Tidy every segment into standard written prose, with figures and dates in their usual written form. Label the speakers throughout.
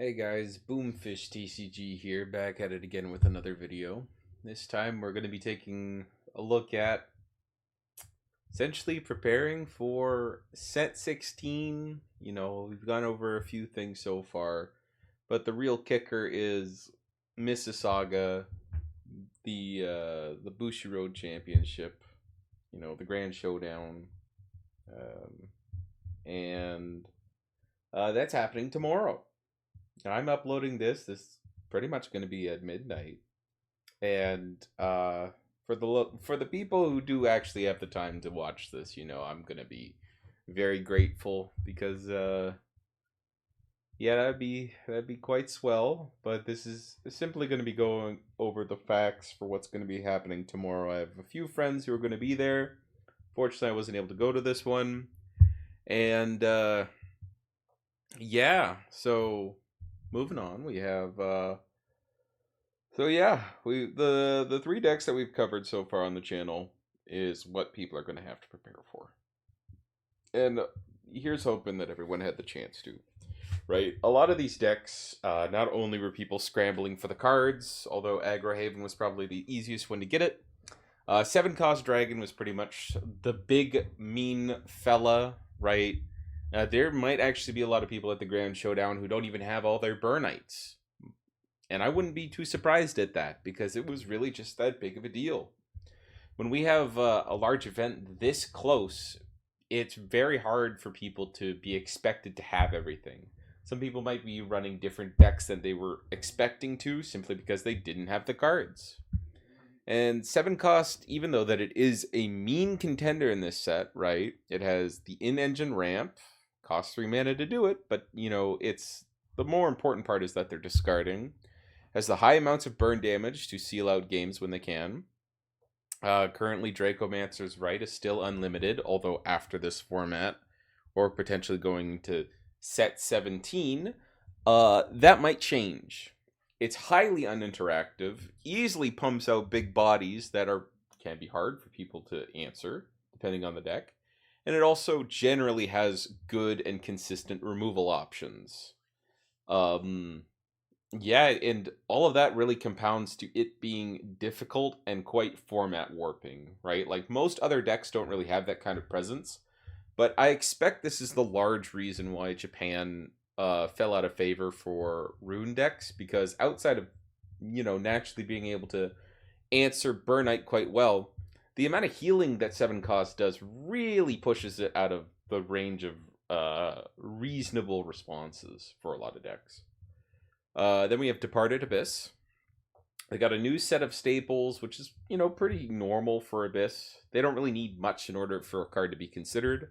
Speaker 1: Hey guys, Boomfish TCG here, back at it again with another video. This time we're going to be taking a look at essentially preparing for set 16. We've gone over a few things so far, but the real kicker is Mississauga, the Bushiroad Championship, the Grand Showdown, um, and that's happening tomorrow. I'm uploading this. This is pretty much going to be at midnight, and for the people who do actually have the time to watch this, I'm going to be very grateful because yeah, that'd be quite swell. But this is simply going to be going over the facts for what's going to be happening tomorrow. I have a few friends who are going to be there. Fortunately, I wasn't able to go to this one, and yeah. So moving on, we have so yeah, the three decks that we've covered so far on the channel is what people are going to have to prepare for. And here's hoping that everyone had the chance to. Right? A lot of these decks, not only were people scrambling for the cards, although Aggro Haven was probably the easiest one to get it. 7-cost Dragon was pretty much the big mean fella, right? There might actually be a lot of people at the Grand Showdown who don't even have all their Burnites. And I wouldn't be too surprised at that, because it was really just that big of a deal. When we have a large event this close, it's very hard for people to be expected to have everything. Some people might be running different decks than they were expecting to, simply because they didn't have the cards. And 7-cost, even though that it is a mean contender in this set, right? It has the in-engine ramp, costs 3 mana to do it, but it's the more important part is that they're discarding. Has the high amounts of burn damage to seal out games when they can. Currently, Dracomancer's Right is still unlimited, although after this format, or potentially going to set 17, that might change. It's highly uninteractive, easily pumps out big bodies that can be hard for people to answer, depending on the deck. And it also generally has good and consistent removal options. Yeah, and all of that really compounds to it being difficult and quite format warping, right? Like, most other decks don't really have that kind of presence, but I expect this is the large reason why Japan fell out of favor for rune decks, because outside of, naturally being able to answer Burnite quite well, the amount of healing that 7-cost does really pushes it out of the range of reasonable responses for a lot of decks. Then we have Departed Abyss. They got a new set of staples, which is, pretty normal for Abyss. They don't really need much in order for a card to be considered.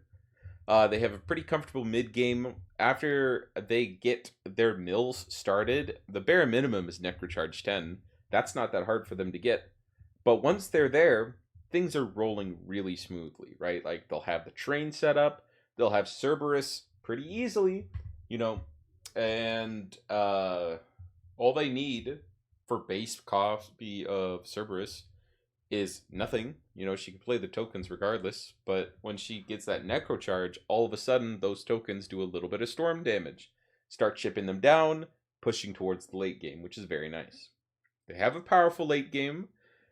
Speaker 1: They have a pretty comfortable mid-game. After they get their mills started, the bare minimum is Necrocharge 10. That's not that hard for them to get. But once they're there, things are rolling really smoothly, right? Like, they'll have the train set up. They'll have Cerberus pretty easily, and all they need for base copy of Cerberus is nothing. She can play the tokens regardless, but when she gets that Necrocharge, all of a sudden those tokens do a little bit of storm damage. Start chipping them down, pushing towards the late game, which is very nice. They have a powerful late game.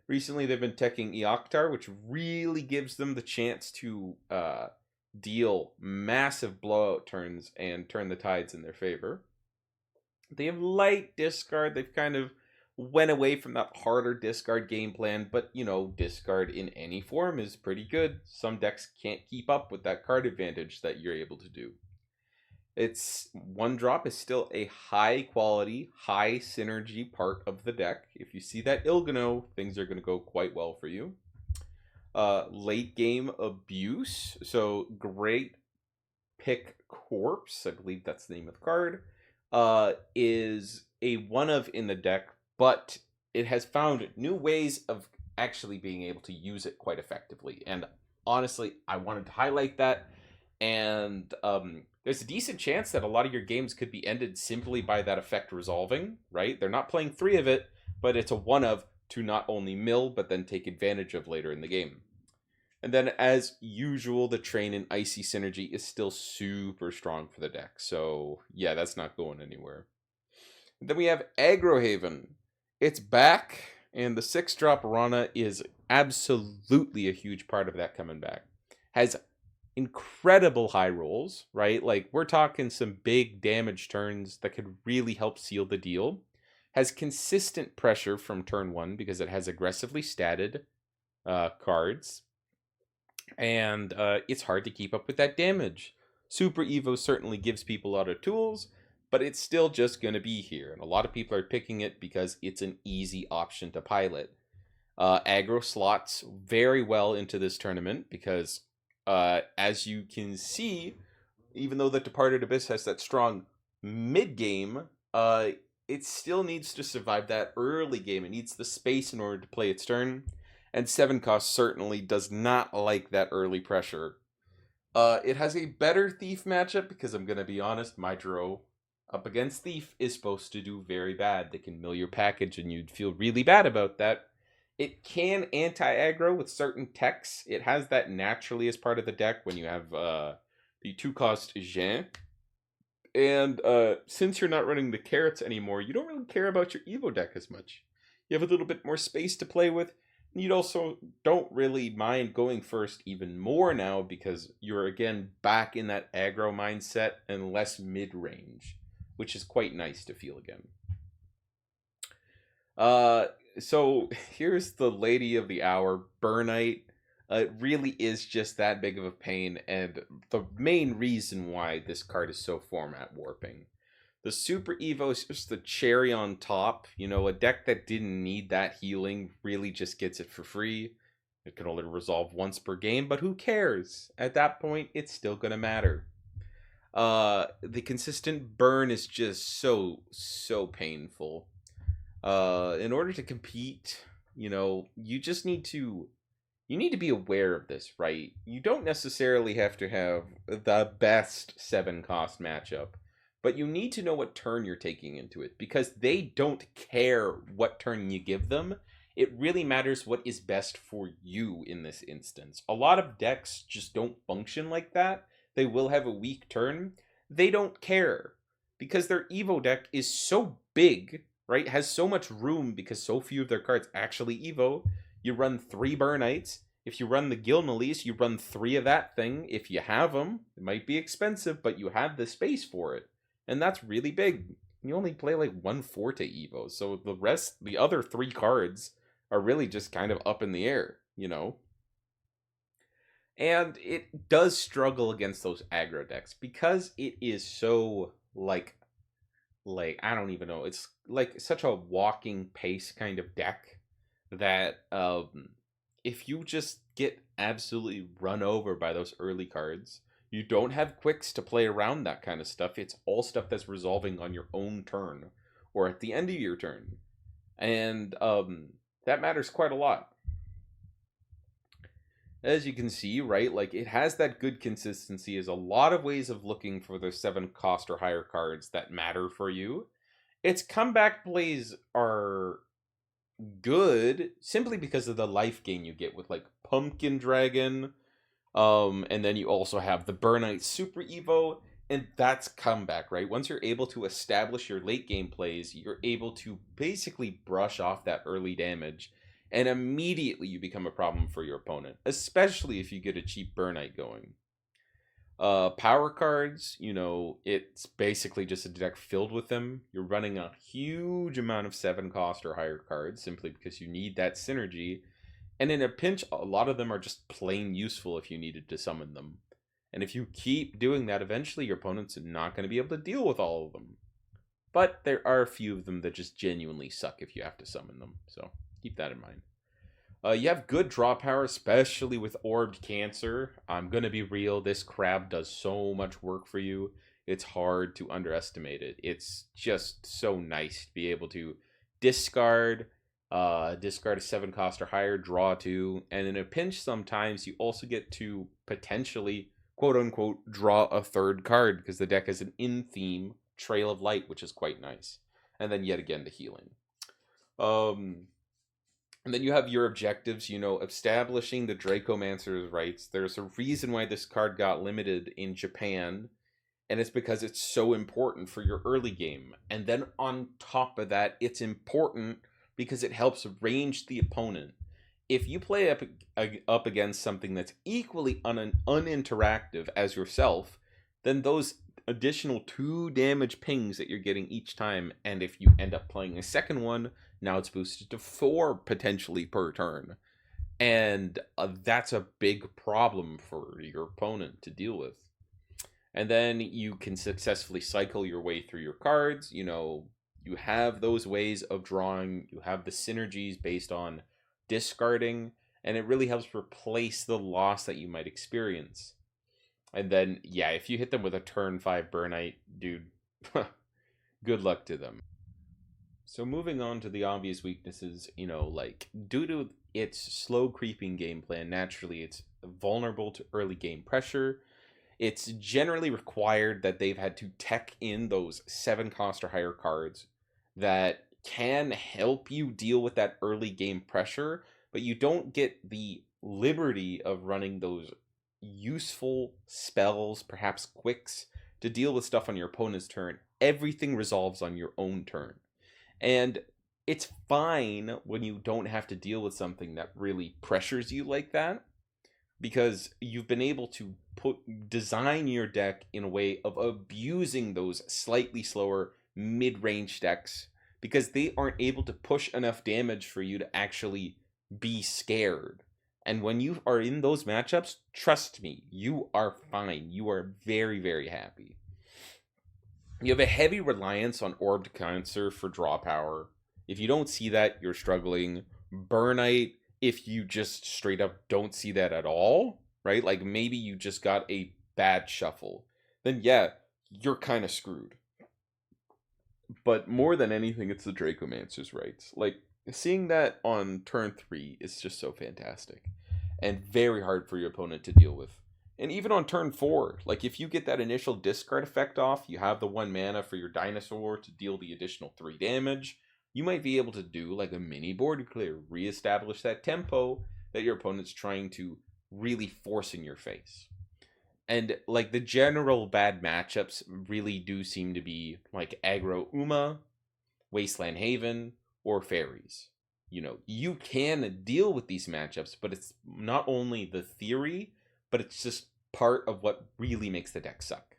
Speaker 1: Recently they've been teching Eoctar, which really gives them the chance to deal massive blowout turns and turn the tides in their favor. They have light discard. They've kind of went away from that harder discard game plan, but discard in any form is pretty good. Some decks can't keep up with that card advantage that you're able to do. It's 1-drop is still a high quality, high synergy part of the deck. If you see that Ilgano, things are going to go quite well for you. Late game abuse. So great pick corpse, I believe that's the name of the card, is a one of in the deck, but it has found new ways of actually being able to use it quite effectively. And honestly, I wanted to highlight that. And there's a decent chance that a lot of your games could be ended simply by that effect resolving, right? They're not playing 3 of it, but it's a one of to not only mill, but then take advantage of later in the game. And then, as usual, the Train and Icy synergy is still super strong for the deck. So, yeah, that's not going anywhere. Then we have Aggro Haven. It's back, and the 6-drop Rana is absolutely a huge part of that coming back. Has incredible high rolls, right? Like, we're talking some big damage turns that could really help seal the deal. Has consistent pressure from turn 1 because it has aggressively statted cards. And it's hard to keep up with that damage. Super Evo certainly gives people a lot of tools, but it's still just going to be here. And a lot of people are picking it because it's an easy option to pilot. Aggro slots very well into this tournament because, as you can see, even though the Departed Abyss has that strong mid-game, it still needs to survive that early game. It needs the space in order to play its turn. And 7 cost certainly does not like that early pressure. It has a better Thief matchup because I'm going to be honest, my draw up against Thief is supposed to do very bad. They can mill your package and you'd feel really bad about that. It can anti-aggro with certain techs. It has that naturally as part of the deck when you have the 2-cost Jean. And since you're not running the carrots anymore, you don't really care about your Evo deck as much. You have a little bit more space to play with. You also don't really mind going first even more now because you're again back in that aggro mindset and less mid-range, which is quite nice to feel again. So here's the lady of the hour, Burnite. It really is just that big of a pain, and the main reason why this card is so format warping. The Super Evo is just the cherry on top. You know, a deck that didn't need that healing really just gets it for free. It can only resolve once per game, but who cares? At that point, it's still going to matter. The consistent burn is just so painful. In order to compete, you know, you just need to be aware of this, right? You don't necessarily have to have the best 7-cost matchup, but you need to know what turn you're taking into it because they don't care what turn you give them. It really matters what is best for you in this instance. A lot of decks just don't function like that. They will have a weak turn. They don't care because their Evo deck is so big, right? Has so much room because so few of their cards actually Evo. You run 3 Burnites. If you run the Gilnalese, you run 3 of that thing. If you have them, it might be expensive, but you have the space for it. And that's really big. You only play like 1 Forte Evo, so the other 3 cards are really just kind of up in the air, you know? And it does struggle against those aggro decks because it is so, like, I don't even know, it's like such a walking pace kind of deck that, if you just get absolutely run over by those early cards, you don't have quicks to play around that kind of stuff. It's all stuff that's resolving on your own turn or at the end of your turn. And that matters quite a lot. As you can see, right, like it has that good consistency. Is a lot of ways of looking for the 7-cost or higher cards that matter for you. Its comeback plays are good simply because of the life gain you get with like Pumpkin Dragon, and then you also have the Burnite Super Evo, and that's comeback, right? Once you're able to establish your late game plays, you're able to basically brush off that early damage, and immediately you become a problem for your opponent, especially if you get a cheap Burnite going. Power cards, you know, it's basically just a deck filled with them. You're running a huge amount of 7-cost or higher cards simply because you need that synergy. And in a pinch, a lot of them are just plain useful if you needed to summon them. And if you keep doing that, eventually your opponent's not going to be able to deal with all of them. But there are a few of them that just genuinely suck if you have to summon them. So keep that in mind. You have good draw power, especially with Orbed Cancer. I'm going to be real. This crab does so much work for you. It's hard to underestimate it. It's just so nice to be able to discard a 7-cost or higher, draw 2. And in a pinch, sometimes you also get to potentially, quote unquote, draw a 3rd card because the deck has an in-theme Trail of Light, which is quite nice. And then yet again, the healing. And then you have your objectives, you know, establishing the Dracomancer's rights. There's a reason why this card got limited in Japan. And it's because it's so important for your early game. And then on top of that, it's important because it helps range the opponent. If you play up against something that's equally uninteractive as yourself, then those additional 2 damage pings that you're getting each time, and if you end up playing a second one, now it's boosted to 4 potentially per turn. And that's a big problem for your opponent to deal with. And then you can successfully cycle your way through your cards. You have those ways of drawing, you have the synergies based on discarding, and it really helps replace the loss that you might experience. And then, yeah, if you hit them with a turn 5 Burnite, dude, good luck to them. So moving on to the obvious weaknesses, like due to its slow creeping gameplay, and naturally it's vulnerable to early game pressure, it's generally required that they've had to tech in those 7 cost or higher cards that can help you deal with that early game pressure, but you don't get the liberty of running those useful spells, perhaps quicks, to deal with stuff on your opponent's turn. Everything resolves on your own turn. And it's fine when you don't have to deal with something that really pressures you like that, because you've been able to design your deck in a way of abusing those slightly slower mid-range decks, because they aren't able to push enough damage for you to actually be scared. And when you are in those matchups, trust me, you are fine. You are very, very happy. You have a heavy reliance on Orbed Cancer for draw power. If you don't see that, you're struggling. Burnite, if you just straight up don't see that at all, right? Like maybe you just got a bad shuffle, then yeah, you're kind of screwed. But more than anything, it's the Dracomancer's rights. Like, seeing that on turn 3 is just so fantastic. And very hard for your opponent to deal with. And even on turn 4, like if you get that initial discard effect off, you have the 1 mana for your dinosaur to deal the additional 3 damage, you might be able to do like a mini board clear, reestablish that tempo that your opponent's trying to really force in your face. And like the general bad matchups really do seem to be like Aggro Uma, Wasteland Haven, or Fairies. You can deal with these matchups, but it's not only the theory, but it's just part of what really makes the deck suck.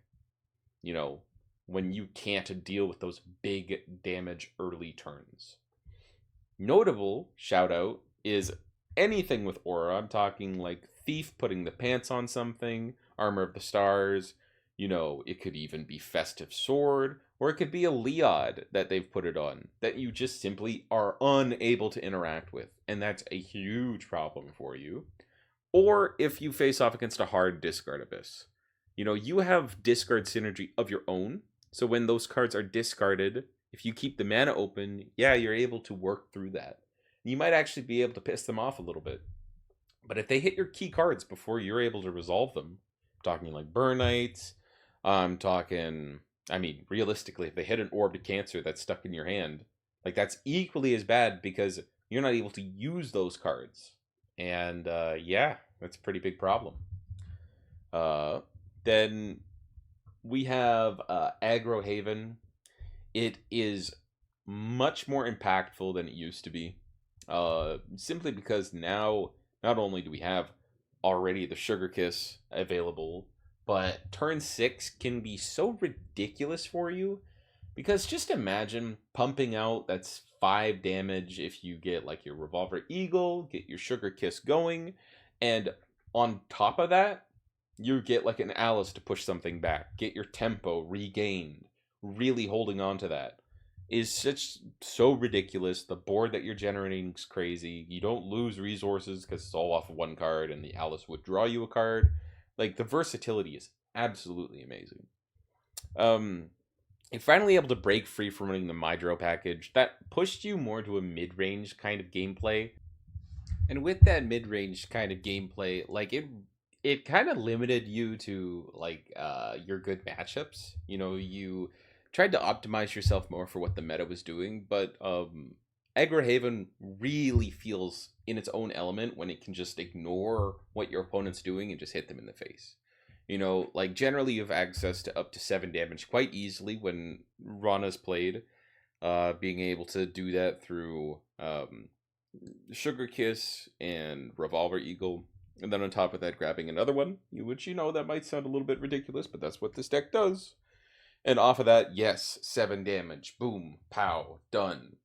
Speaker 1: When you can't deal with those big damage early turns. Notable shout out is anything with aura. I'm talking like Thief putting the pants on something, Armor of the Stars, it could even be Festive Sword, or it could be a Leod that they've put it on that you just simply are unable to interact with, and that's a huge problem for you. Or if you face off against a hard discard abyss. You have discard synergy of your own, so when those cards are discarded, if you keep the mana open, yeah, you're able to work through that. You might actually be able to piss them off a little bit. But if they hit your key cards before you're able to resolve them, I'm talking like Burnites, realistically, if they hit an Orb to Cancer that's stuck in your hand, like that's equally as bad because you're not able to use those cards. And yeah, that's a pretty big problem. Then we have Aggro Haven. It is much more impactful than it used to be. Simply because now, not only do we have already the Sugar Kiss available, but turn 6 can be so ridiculous for you. Because just imagine pumping out, that's 5 damage if you get like your Revolver Eagle, get your Sugar Kiss going, and on top of that, you get like an Alice to push something back, get your tempo regained, really holding on to that is so ridiculous. The board that you're generating is crazy. You don't lose resources because it's all off of 1 card, and the Alice would draw you a card. Like, the versatility is absolutely amazing. You're finally able to break free from running the Mydro package. That pushed you more to a mid-range kind of gameplay. And with that mid-range kind of gameplay, like, it kind of limited you to, like, your good matchups. You tried to optimize yourself more for what the meta was doing, but Aggro Haven really feels in its own element when it can just ignore what your opponent's doing and just hit them in the face. You know, like generally you have access to up to 7 damage quite easily when Rana's played. Being able to do that through Sugar Kiss and Revolver Eagle. And then on top of that, grabbing another one, which you know that might sound a little bit ridiculous, but that's what this deck does. And off of that, yes, 7 damage. Boom, pow, done.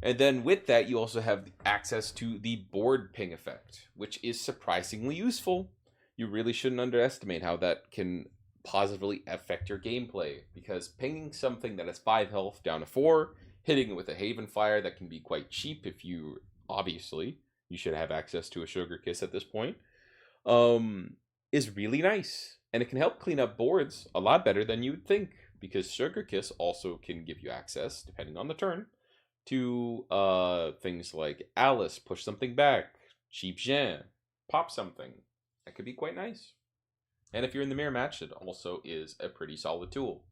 Speaker 1: And then with that, you also have access to the board ping effect, which is surprisingly useful. You really shouldn't underestimate how that can positively affect your gameplay, because pinging something that has 5 health down to 4, hitting it with a Haven Fire that can be quite cheap if you, obviously, you should have access to a Sugar Kiss at this point, is really nice. And it can help clean up boards a lot better than you would think, because Sugar Kiss also can give you access, depending on the turn, to things like Alice, push something back, cheap Jean, pop something. That could be quite nice. And if you're in the mirror match, it also is a pretty solid tool.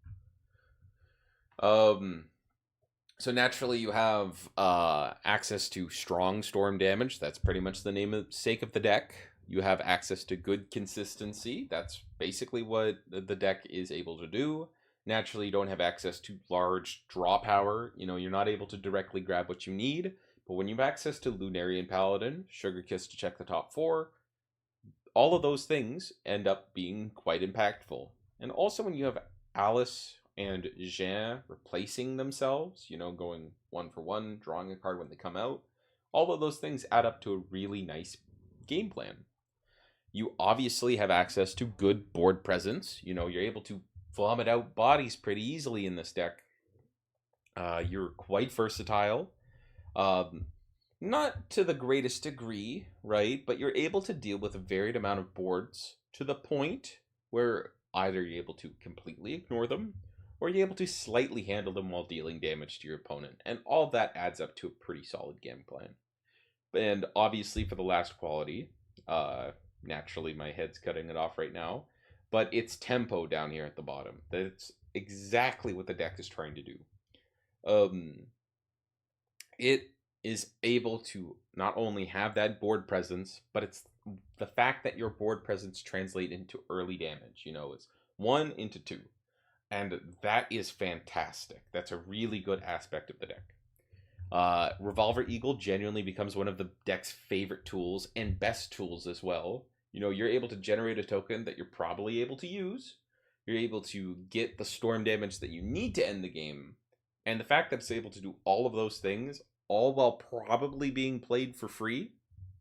Speaker 1: So naturally you have access to strong storm damage. That's pretty much the name and sake of the deck. You have access to good consistency. That's basically what the deck is able to do. Naturally, you don't have access to large draw power. You know, you're not able to directly grab what you need. But when you have access to Lunarian Paladin, Sugar Kiss to check the top 4, all of those things end up being quite impactful. And also when you have Alice and Jean replacing themselves, you know, going 1 for 1, drawing a card when they come out, all of those things add up to a really nice game plan. You obviously have access to good board presence. You know, you're able to vomit out bodies pretty easily in this deck. You're quite versatile. Not to the greatest degree, right? But you're able to deal with a varied amount of boards to the point where either you're able to completely ignore them, or you're able to slightly handle them while dealing damage to your opponent. And all of that adds up to a pretty solid game plan. And obviously for the last quality, naturally my head's cutting it off right now, but it's tempo down here at the bottom. That's exactly what the deck is trying to do. It is able to not only have that board presence, but it's the fact that your board presence translate into early damage. You know, it's 1 into 2. And that is fantastic. That's a really good aspect of the deck. Revolver Eagle genuinely becomes one of the deck's favorite tools and best tools as well. You know, you're able to generate a token that you're probably able to use. You're able to get the storm damage that you need to end the game. And the fact that it's able to do all of those things, all while probably being played for free,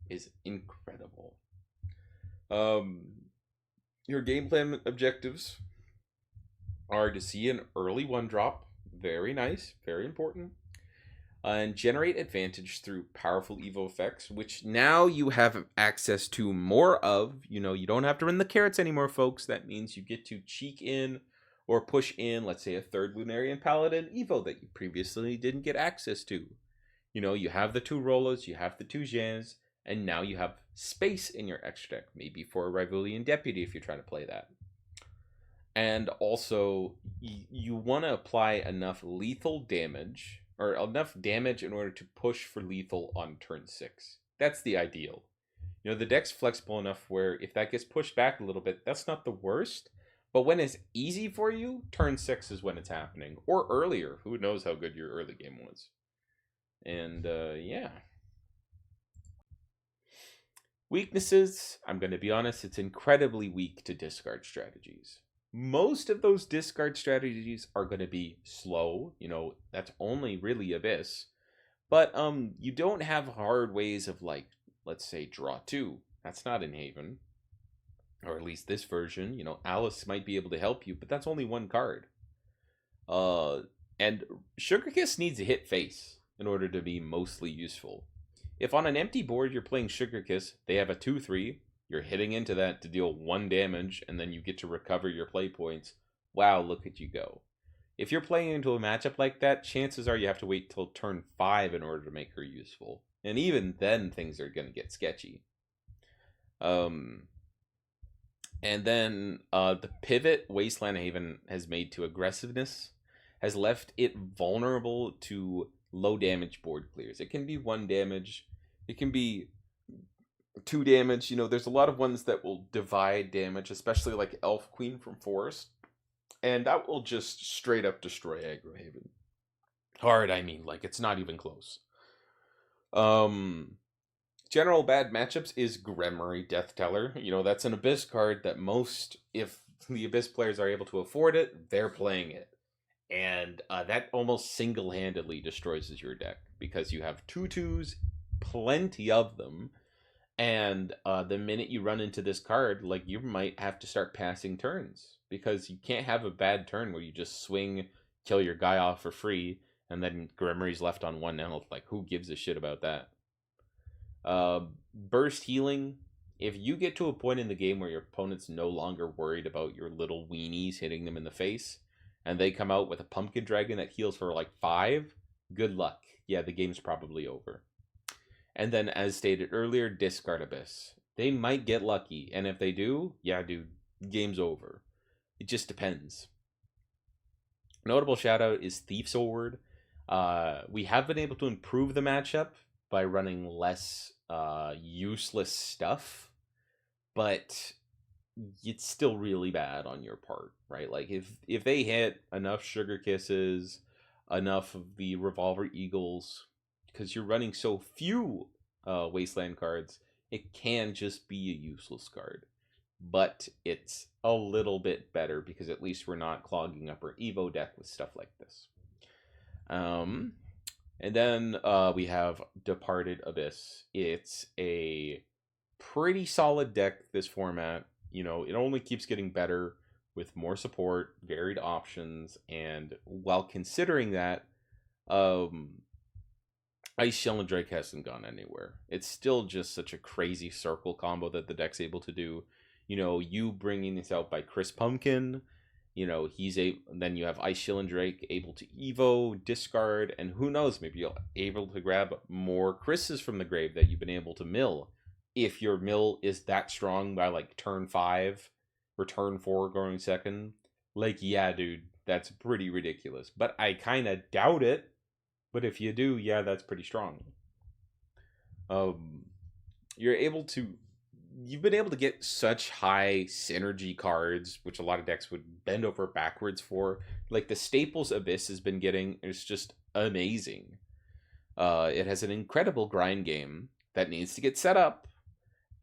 Speaker 1: is incredible. Your game plan objectives are to see an early 1-drop. Very nice, very important. And generate advantage through powerful Evo effects, which now you have access to more of. You know, you don't have to run the carrots anymore, folks. That means you get to cheek in or push in, let's say, a 3rd Lunarian Paladin Evo that you previously didn't get access to. You know, you have the 2 Rolas, you have the 2 Jans, and now you have space in your extra deck, maybe for a Rivulian Deputy if you're trying to play that. And also, you want to apply enough lethal damage, or enough damage in order to push for lethal on turn 6. That's the ideal. You know, the deck's flexible enough where if that gets pushed back a little bit, that's not the worst. But when it's easy for you, turn 6 is when it's happening. Or earlier. Who knows how good your early game was. And, yeah. Weaknesses, I'm going to be honest, it's incredibly weak to discard strategies. Most of those discard strategies are going to be slow. You know, that's only really Abyss. But you don't have hard ways of, like, let's say, draw 2. That's not in Haven. Or at least this version. You know, Alice might be able to help you, but that's only 1 card. And Sugar Kiss needs to hit face in order to be mostly useful. If on an empty board you're playing Sugar Kiss, they have a 2/3, you're hitting into that to deal 1 damage, and then you get to recover your play points. Wow, look at you go. If you're playing into a matchup like that, chances are you have to wait till turn 5 in order to make her useful. And even then, things are going to get sketchy. And then the pivot Wasteland Haven has made to aggressiveness has left it vulnerable to low damage board clears. It can be 1 damage. It can be 2 damage. You know, there's a lot of ones that will divide damage, especially like Elf Queen from Forest. And that will just straight up destroy Aggro Haven. Hard, I mean, like, it's not even close. General bad matchups is Gremory Death Teller. You know, that's an Abyss card that most, if the Abyss players are able to afford it, they're playing it. And that almost single-handedly destroys your deck, because you have 2/2s, plenty of them, and the minute you run into this card, like, you might have to start passing turns, because you can't have a bad turn where you just swing, kill your guy off for free, and then Gremory's left on 1 health. Like, who gives a shit about that? Burst healing. If you get to a point in the game where your opponent's no longer worried about your little weenies hitting them in the face, and they come out with a pumpkin dragon that heals for like 5, good luck. Yeah, the game's probably over. And then, as stated earlier, discard Abyss. They might get lucky, and if they do, yeah, dude, game's over. It just depends. Notable shout out is Thief Sword. We have been able to improve the matchup by running less useless stuff, but it's still really bad on your part, right? Like, if they hit enough Sugar Kisses, enough of the Revolver Eagles, because you're running so few Wasteland cards, it can just be a useless card. But it's a little bit better, because at least we're not clogging up our Evo deck with stuff like this. And then we have Departed Abyss. It's a pretty solid deck, this format. You know, it only keeps getting better with more support, varied options, and while considering that, Ice Shell and Drake hasn't gone anywhere. It's still just such a crazy circle combo that the deck's able to do. You know, you bringing this out by Chris Pumpkin, you know, then you have Ice Shield and Drake able to Evo, discard, and who knows, maybe you're able to grab more Chris's from the grave that you've been able to mill. If your mill is that strong by like turn 5 or turn 4 going second, like, yeah, dude, that's pretty ridiculous. But I kind of doubt it. But if you do, yeah, that's pretty strong. You've been able to get such high synergy cards, which a lot of decks would bend over backwards for. Like, the staples Abyss has been getting is just amazing. It has an incredible grind game that needs to get set up,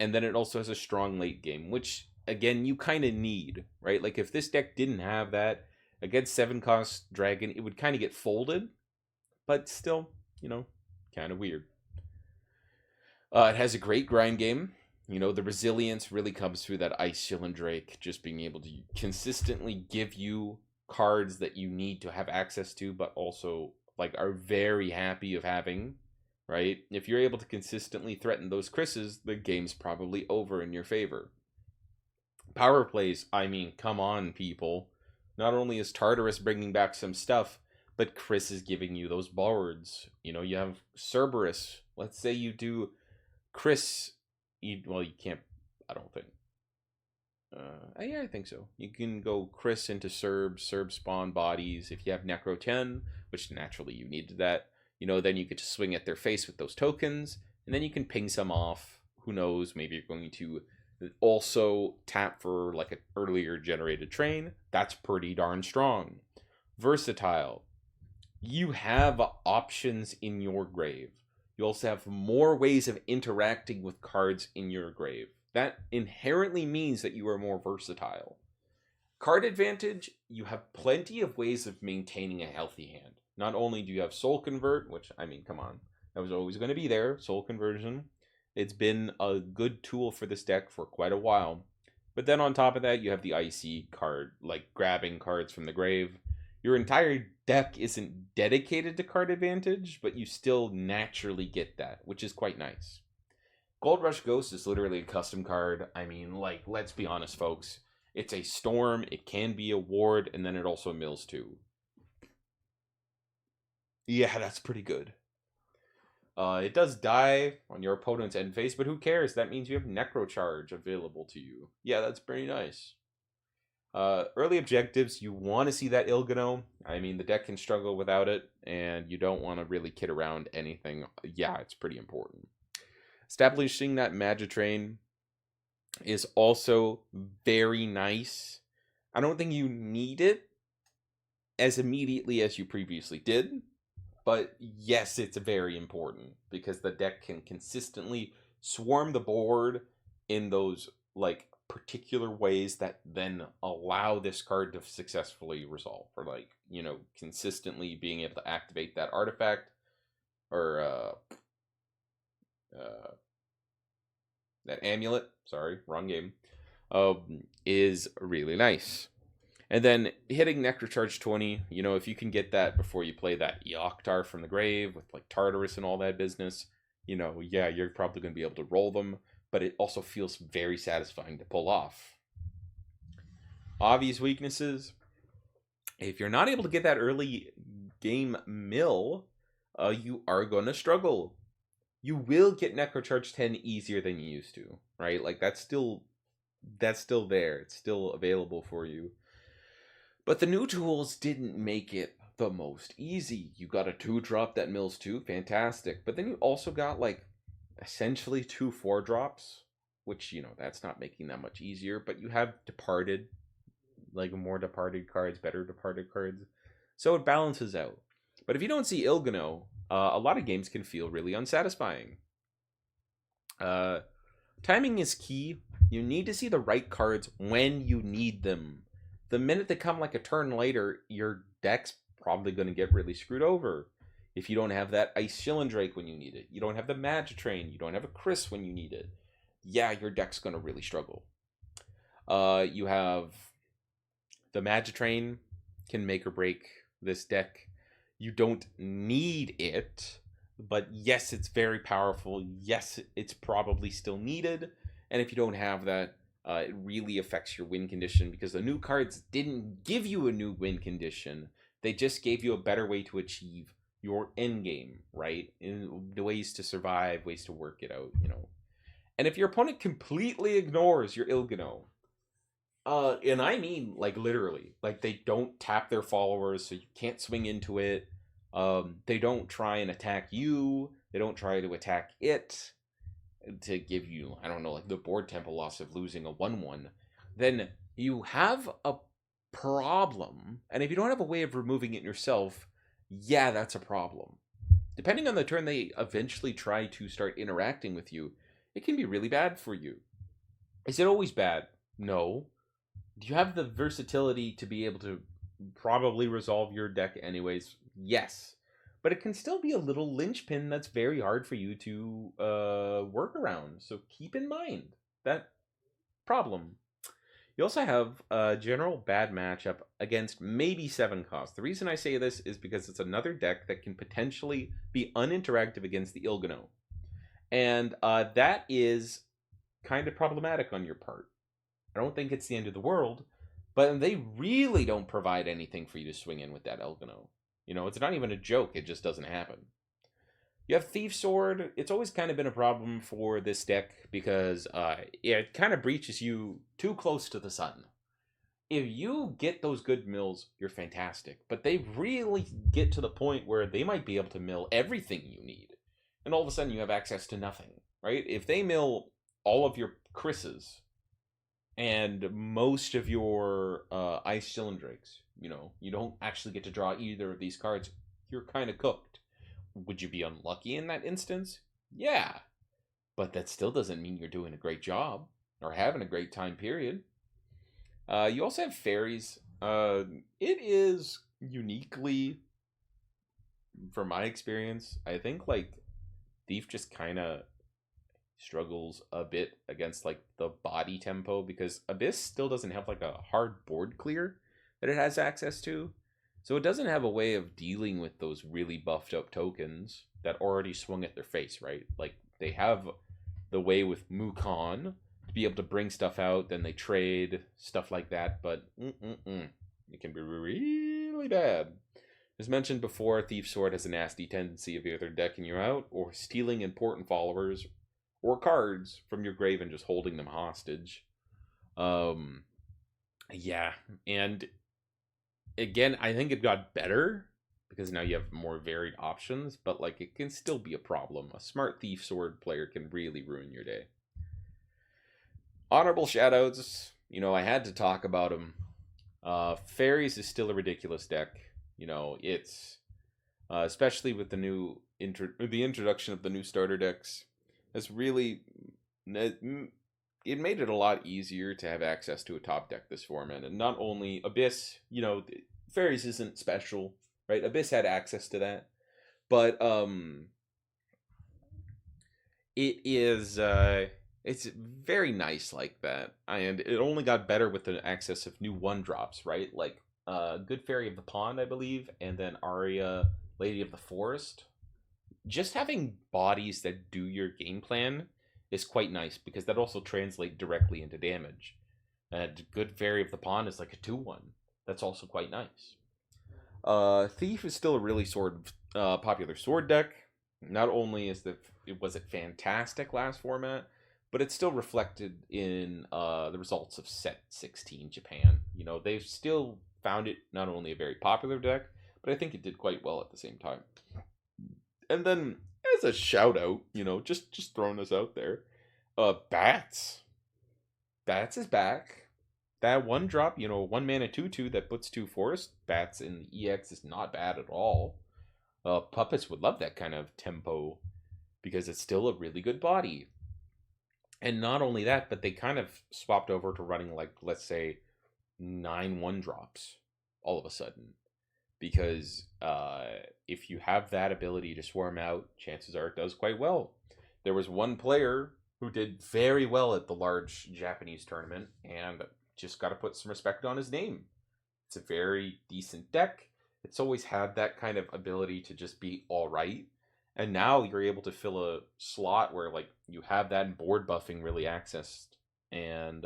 Speaker 1: and then it also has a strong late game, which, again, you kind of need, right? Like, if this deck didn't have that, against 7-cost Dragon, it would kind of get folded, but still, you know, kind of weird. It has a great grind game. You know, the resilience really comes through that Ice Shield and Drake just being able to consistently give you cards that you need to have access to, but also, like, are very happy of having, right? If you're able to consistently threaten those Chris's, the game's probably over in your favor. Power plays, I mean, come on, people. Not only is Tartarus bringing back some stuff, but Chris is giving you those boards. You know, you have Cerberus. Let's say you do Chris. Well, you can't, I don't think. Yeah, I think so. You can go Chris into Serb spawn bodies. If you have Necro 10, which naturally you needed that, you know, then you get to swing at their face with those tokens, and then you can ping some off. Who knows, maybe you're going to also tap for like an earlier generated train. That's pretty darn strong. Versatile. You have options in your grave. You also have more ways of interacting with cards in your grave. That inherently means that you are more versatile. Card advantage, you have plenty of ways of maintaining a healthy hand. Not only do you have Soul Convert, which, I mean, come on, that was always going to be there, Soul Conversion. It's been a good tool for this deck for quite a while. But then on top of that, you have the Icy card, like grabbing cards from the grave. Your entire deck isn't dedicated to card advantage, but you still naturally get that, which is quite nice. Gold Rush Ghost is literally a custom card. I mean, like, let's be honest, folks. It's a storm, it can be a ward, and then it also mills too. Yeah, that's pretty good. It does die on your opponent's end phase, but who cares? That means you have Necro Charge available to you. Yeah, that's pretty nice. Early objectives, you want to see that Ilgano. I mean, the deck can struggle without it, and you don't want to really kid around anything. Yeah, it's pretty important. Establishing that Magitrain is also very nice. I don't think you need it as immediately as you previously did, but yes, it's very important because the deck can consistently swarm the board in those like particular ways that then allow this card to successfully resolve, or like, consistently being able to activate that artifact or uh that amulet, sorry, wrong game, is really nice. And then hitting Necrocharge 20, if you can get that before you play that Eoktar from the grave with like Tartarus and all that business, yeah, you're probably going to be able to roll them, but it also feels very satisfying to pull off. Obvious weaknesses: if you're not able to get that early game mill, you are going to struggle. You will get Necrocharge 10 easier than you used to, right? Like that's still there. It's still available for you. But the new tools didn't make it the most easy. You got a 2-drop that mills 2, fantastic. But then you also got like essentially 2 4-drops, which, that's not making that much easier. But you have Departed, like more Departed cards, better Departed cards. So it balances out. But if you don't see Il'gyno, a lot of games can feel really unsatisfying. Timing is key. You need to see the right cards when you need them. The minute they come like a turn later, your deck's probably going to get really screwed over. If you don't have that Ice Shillendrake when you need it, you don't have the Magitrain, you don't have a Chris when you need it, yeah, your deck's going to really struggle. You have the Magitrain can make or break this deck. You don't need it, but yes, it's very powerful. Yes, it's probably still needed. And if you don't have that, it really affects your win condition, because the new cards didn't give you a new win condition. They just gave you a better way to achieve your end game, right? In the ways to survive, ways to work it out, And if your opponent completely ignores your Il'gyno, and I mean like literally, like they don't tap their followers, so you can't swing into it. They don't try and attack you. They don't try to attack it to give you, I don't know, like the board tempo loss of losing a 1/1, then you have a problem. And if you don't have a way of removing it yourself, yeah, that's a problem. Depending on the turn they eventually try to start interacting with you, it can be really bad for you. Is it always bad? No. Do you have the versatility to be able to probably resolve your deck anyways? Yes. But it can still be a little linchpin that's very hard for you to work around. So keep in mind that problem. You also have a general bad matchup against maybe 7 cost. The reason I say this is because it's another deck that can potentially be uninteractive against the Il'gyno. And that is kind of problematic on your part. I don't think it's the end of the world, but they really don't provide anything for you to swing in with that Il'gyno. It's not even a joke. It just doesn't happen. You have Thief Sword. It's always kind of been a problem for this deck because it kind of breaches you too close to the sun. If you get those good mills, you're fantastic. But they really get to the point where they might be able to mill everything you need. And all of a sudden you have access to nothing, right? If they mill all of your Chris's and most of your Ice Cylindrakes, you don't actually get to draw either of these cards, you're kind of cooked. Would you be unlucky in that instance? Yeah. But that still doesn't mean you're doing a great job or having a great time period. You also have fairies. It is uniquely, from my experience, I think like Thief just kind of struggles a bit against like the body tempo, because Abyss still doesn't have like a hard board clear that it has access to. So it doesn't have a way of dealing with those really buffed up tokens that already swung at their face, right? Like they have the way with Mukon to be able to bring stuff out, then they trade, stuff like that, but it can be really bad. As mentioned before, Thief Sword has a nasty tendency of either decking you out or stealing important followers or cards from your grave and just holding them hostage. Yeah, and again, I think it got better because now you have more varied options, but like it can still be a problem. A smart thief sword player can really ruin your day. Honorable shoutouts, I had to talk about them. Fairies is still a ridiculous deck. It's especially with the introduction of the new starter decks. It's really it made it a lot easier to have access to a top deck this format. And not only Abyss, Fairies isn't special, right? Abyss had access to that, but it is it's very nice like that, and it only got better with the access of new 1-drops, right? Like Good Fairy of the Pond, I believe, and then Arya, Lady of the Forest. Just having bodies that do your game plan is quite nice, because that also translates directly into damage. And Good Fairy of the Pond is like a 2/1. That's also quite nice. Thief is still a really popular sword deck. Not only was it fantastic last format, but it's still reflected in the results of Set 16 Japan. They've still found it not only a very popular deck, but I think it did quite well at the same time. And then, as a shout out, just throwing this out there, Bats. Bats is back. That 1-drop, 1-mana 2/2 that puts 2 forest Bats in the EX is not bad at all. Puppets would love that kind of tempo, because it's still a really good body. And not only that, but they kind of swapped over to running, like, let's say, 9 1-drops all of a sudden. Because if you have that ability to swarm out, chances are it does quite well. There was one player who did very well at the large Japanese tournament, and just got to put some respect on his name. It's a very decent deck. It's always had that kind of ability to just be all right. And now you're able to fill a slot where like you have that board buffing really accessed, and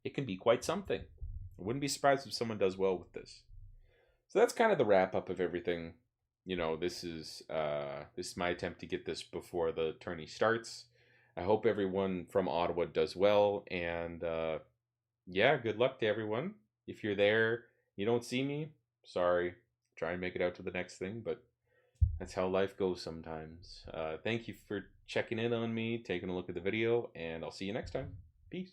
Speaker 1: it can be quite something. I wouldn't be surprised if someone does well with this. So that's kind of the wrap up of everything. This is my attempt to get this before the tourney starts. I hope everyone from Ottawa does well, and yeah, good luck to everyone. If you're there, you don't see me, sorry. Try and make it out to the next thing, but that's how life goes sometimes. Thank you for checking in on me, taking a look at the video, and I'll see you next time. Peace.